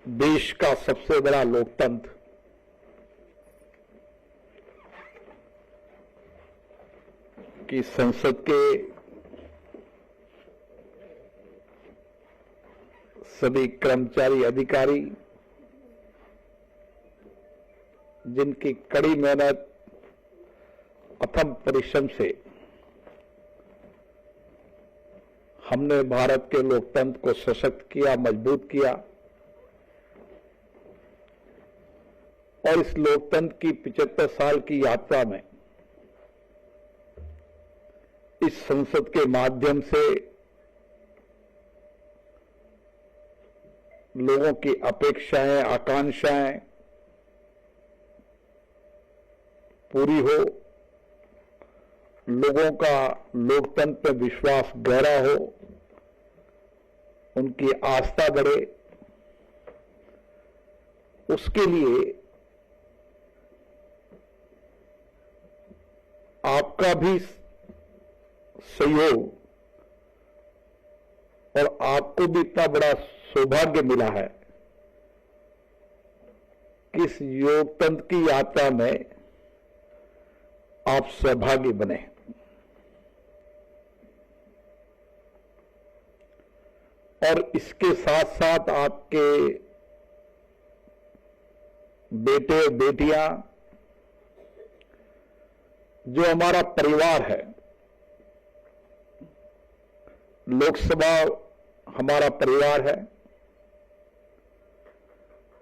देश का सबसे बड़ा लोकतंत्र की संसद के सभी कर्मचारी अधिकारी, जिनकी कड़ी मेहनत अथक परिश्रम से हमने भारत के लोकतंत्र को सशक्त किया, मजबूत किया और इस लोकतंत्र की 75 साल की यात्रा में इस संसद के माध्यम से लोगों की अपेक्षाएं, आकांक्षाएं पूरी हो, लोगों का लोकतंत्र पर विश्वास गहरा हो, उनकी आस्था बढ़े, उसके लिए आपका भी सहयोग और आपको भी इतना बड़ा सौभाग्य मिला है कि इस लोकतंत्र की यात्रा में आप सहभागी बने। और इसके साथ साथ आपके बेटे बेटियां, जो हमारा परिवार है, लोकसभा हमारा परिवार है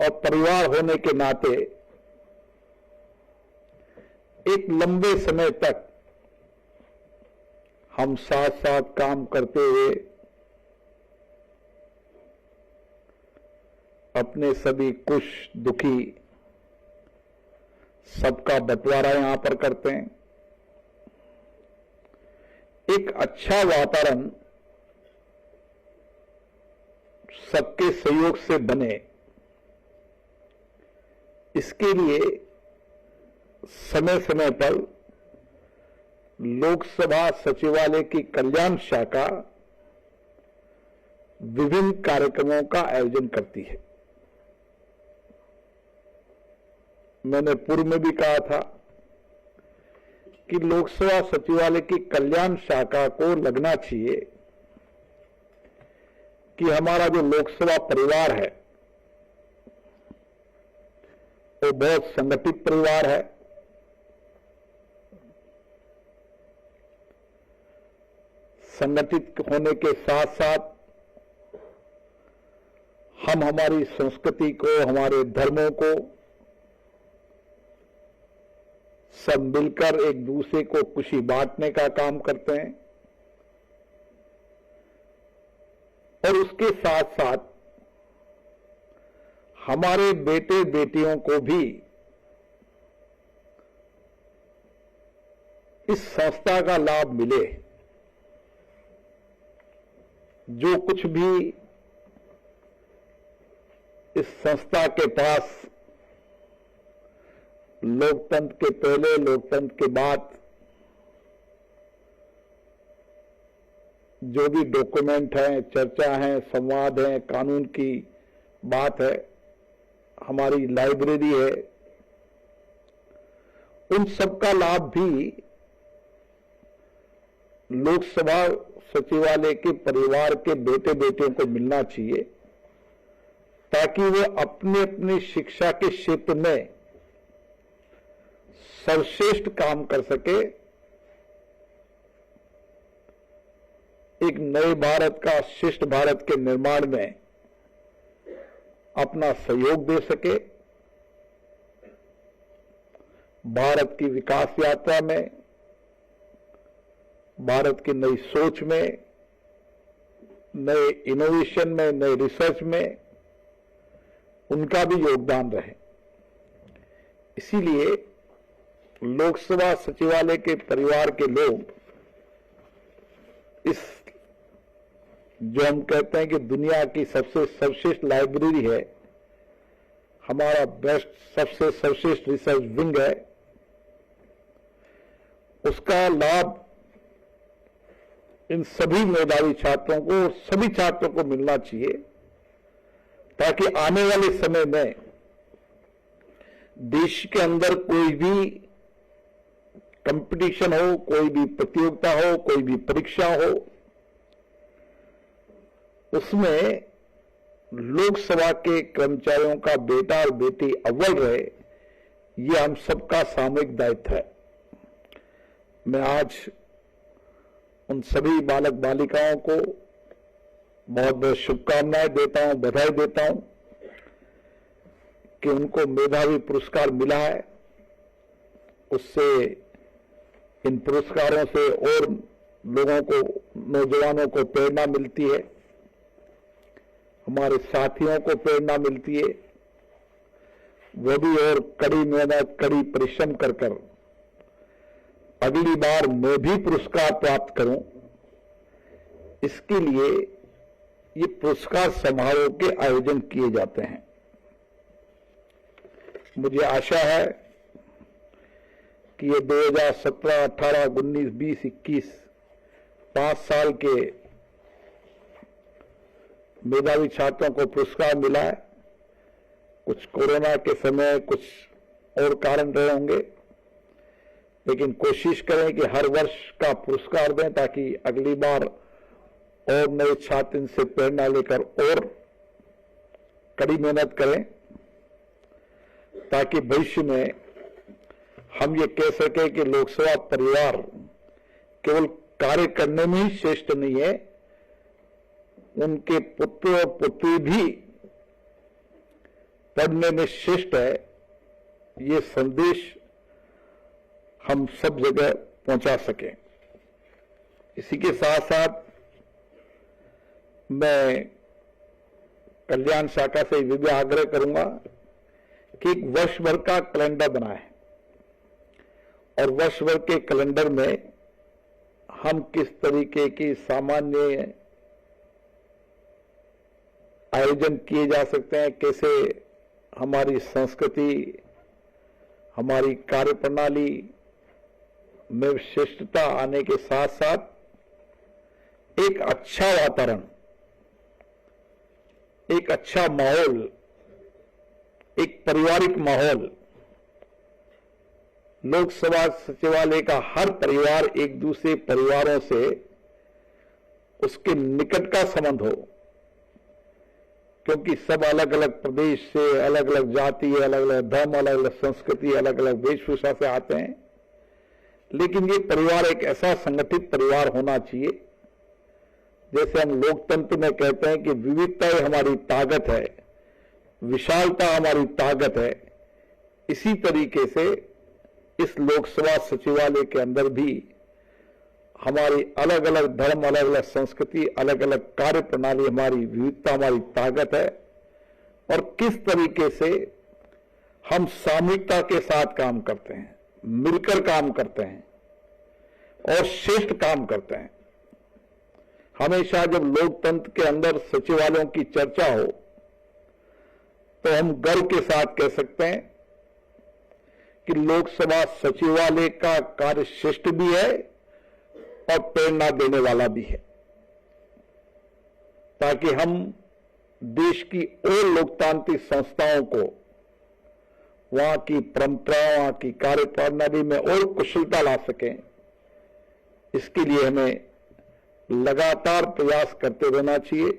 और परिवार होने के नाते एक लंबे समय तक हम साथ साथ काम करते हुए अपने सभी खुश दुखी सबका बंटवारा यहां पर करते हैं। एक अच्छा वातावरण सबके सहयोग से बने, इसके लिए समय समय पर लोकसभा सचिवालय की कल्याण शाखा विभिन्न कार्यक्रमों का आयोजन करती है। मैंने पूर्व में भी कहा था कि लोकसभा सचिवालय की कल्याण शाखा को लगना चाहिए कि हमारा जो लोकसभा परिवार है वो बहुत संगठित परिवार है। संगठित होने के साथ साथ हम हमारी संस्कृति को, हमारे धर्मों को सब मिलकर एक दूसरे को खुशी बांटने का काम करते हैं और उसके साथ साथ हमारे बेटे बेटियों को भी इस संस्था का लाभ मिले। जो कुछ भी इस संस्था के पास लोकतंत्र के पहले, लोकतंत्र के बाद जो भी डॉक्यूमेंट हैं, चर्चा है, संवाद है, कानून की बात है, हमारी लाइब्रेरी है, उन सब का लाभ भी लोकसभा सचिवालय के परिवार के बेटे बेटियों को मिलना चाहिए ताकि वे अपने अपनी शिक्षा के क्षेत्र में सर्वश्रेष्ठ काम कर सके, एक नए भारत का, श्रेष्ठ भारत के निर्माण में अपना सहयोग दे सके, भारत की विकास यात्रा में, भारत की नई सोच में, नए इनोवेशन में, नए रिसर्च में उनका भी योगदान रहे। इसीलिए लोकसभा सचिवालय के परिवार के लोग इस, जो हम कहते हैं कि दुनिया की सबसे सर्वश्रेष्ठ लाइब्रेरी है, हमारा बेस्ट, सबसे सर्वश्रेष्ठ रिसर्च विंग है, उसका लाभ इन सभी मेधावी छात्रों को, सभी छात्रों को मिलना चाहिए ताकि आने वाले समय में देश के अंदर कोई भी कंपटीशन हो, कोई भी प्रतियोगिता हो, कोई भी परीक्षा हो, उसमें लोकसभा के कर्मचारियों का बेटा और बेटी अव्वल रहे, ये हम सबका सामूहिक दायित्व है। मैं आज उन सभी बालक बालिकाओं को बहुत बहुत शुभकामनाएं देता हूं, बधाई देता हूं कि उनको मेधावी पुरस्कार मिला है। उससे इन पुरस्कारों से और लोगों को, नौजवानों को प्रेरणा मिलती है, हमारे साथियों को प्रेरणा मिलती है, वो भी और कड़ी मेहनत, कड़ी परिश्रम कर अगली बार मैं भी पुरस्कार प्राप्त करूं, इसके लिए ये पुरस्कार समारोह के आयोजन किए जाते हैं। मुझे आशा है कि ये 2017, 18, 19, 20, 21 5 साल के मेधावी छात्रों को पुरस्कार मिला है। कुछ कोरोना के समय कुछ और कारण रहे होंगे, लेकिन कोशिश करें कि हर वर्ष का पुरस्कार दें ताकि अगली बार और नए छात्र इनसे प्रेरणा लेकर और कड़ी मेहनत करें, ताकि भविष्य में हम ये कह सके कि लोकसभा परिवार केवल कार्य करने में ही श्रेष्ठ नहीं है, उनके पुत्र और पुत्री भी पढ़ने में श्रेष्ठ है। ये संदेश हम सब जगह पहुंचा सकें। इसी के साथ साथ मैं कल्याण शाखा से ये भी आग्रह करूंगा कि एक वर्ष भर का कैलेंडर बनाएं और वर्ष भर के कैलेंडर में हम किस तरीके की सामान्य आयोजन किए जा सकते हैं, कैसे हमारी संस्कृति, हमारी कार्यप्रणाली में विशिष्टता आने के साथ साथ एक अच्छा वातावरण, एक अच्छा माहौल, एक पारिवारिक माहौल, लोकसभा सचिवालय का हर परिवार एक दूसरे परिवारों से उसके निकट का संबंध हो, क्योंकि सब अलग अलग प्रदेश से, अलग अलग जाति, अलग अलग धर्म, अलग अलग संस्कृति, अलग अलग वेशभूषा से आते हैं, लेकिन ये परिवार एक ऐसा संगठित परिवार होना चाहिए, जैसे हम लोकतंत्र में कहते हैं कि विविधता हमारी ताकत है, विशालता हमारी ताकत है। इसी तरीके से इस लोकसभा सचिवालय के अंदर भी हमारी अलग अलग धर्म, अलग अलग संस्कृति, अलग अलग कार्य प्रणाली, हमारी विविधता हमारी ताकत है, और किस तरीके से हम सामूहिकता के साथ काम करते हैं, मिलकर काम करते हैं और श्रेष्ठ काम करते हैं। हमेशा जब लोकतंत्र के अंदर सचिवालयों की चर्चा हो तो हम गर्व के साथ कह सकते हैं कि लोकसभा सचिवालय का कार्य श्रेष्ठ भी है और प्रेरणा देने वाला भी है, ताकि हम देश की और लोकतांत्रिक संस्थाओं को वहां की परंपरा, वहां की कार्यप्रणाली में और कुशलता ला सकें। इसके लिए हमें लगातार प्रयास करते रहना चाहिए,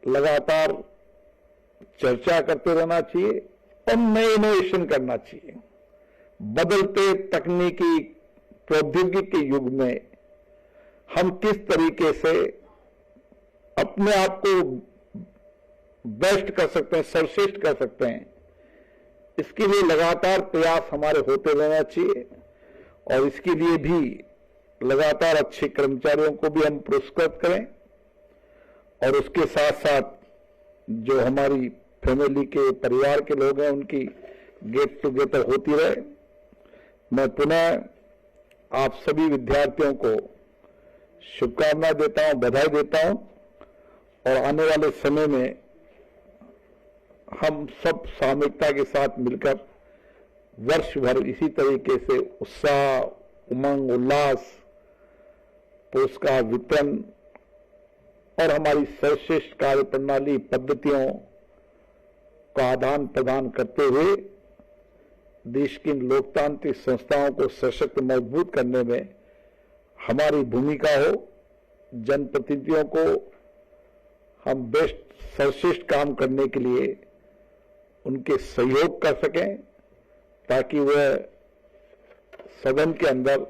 लगातार चर्चा करते रहना चाहिए और नए इनोवेशन करना चाहिए। बदलते तकनीकी प्रौद्योगिकी के युग में हम किस तरीके से अपने आप को बेस्ट कर सकते हैं, सर्वश्रेष्ठ कर सकते हैं, इसके लिए लगातार प्रयास हमारे होते रहना चाहिए। और इसके लिए भी लगातार अच्छे कर्मचारियों को भी हम पुरस्कृत करें, और उसके साथ साथ जो हमारी फैमिली के, परिवार के लोग हैं, उनकी गेट टुगेदर होती रहे। मैं पुनः आप सभी विद्यार्थियों को शुभकामनाएं देता हूं, बधाई देता हूं, और आने वाले समय में हम सब सामूहिकता के साथ मिलकर वर्ष भर इसी तरीके से उत्साह, उमंग, उल्लास, पुरस्कार वितरण और हमारी सर्वश्रेष्ठ कार्य प्रणाली, पद्धतियों का आदान प्रदान करते हुए देश की लोकतांत्रिक संस्थाओं को सशक्त मजबूत करने में हमारी भूमिका हो। जनप्रतिनिधियों को हम बेस्ट सर्वश्रेष्ठ काम करने के लिए उनके सहयोग कर सकें, ताकि वह सदन के अंदर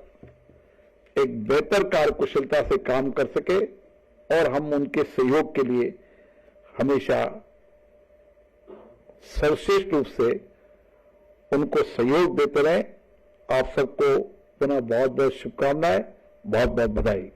एक बेहतर कार्यकुशलता से काम कर सके और हम उनके सहयोग के लिए हमेशा सर्वश्रेष्ठ रूप से उनको सहयोग देते रहें। आप सबको पुनः बहुत बहुत शुभकामनाएं, बहुत बहुत बधाई।